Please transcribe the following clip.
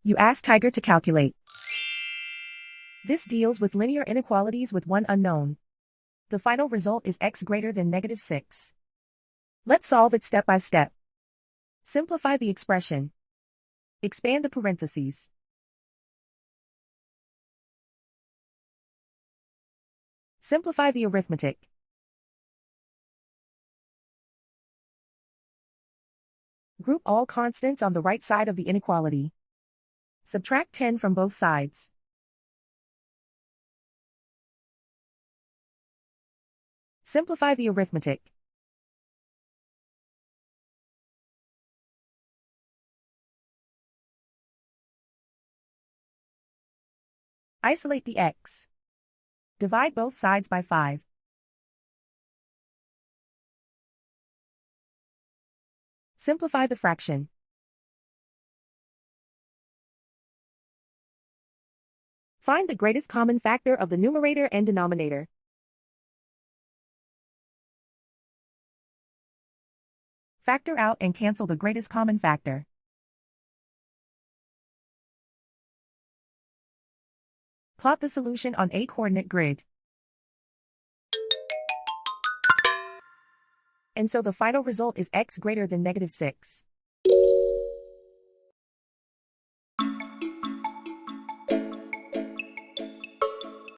You ask Tiger to calculate. This deals with linear inequalities with one unknown. The final result is x greater than -6. Let's solve it step by step. Simplify the expression. Expand the parentheses. Simplify the arithmetic. Group all constants on the right side of the inequality. Subtract 10 from both sides. Simplify the arithmetic. Isolate the x. Divide both sides by 5. Simplify the fraction. Find the greatest common factor of the numerator and denominator. Factor out and cancel the greatest common factor. Plot the solution on a coordinate grid. And so the final result is x greater than -6.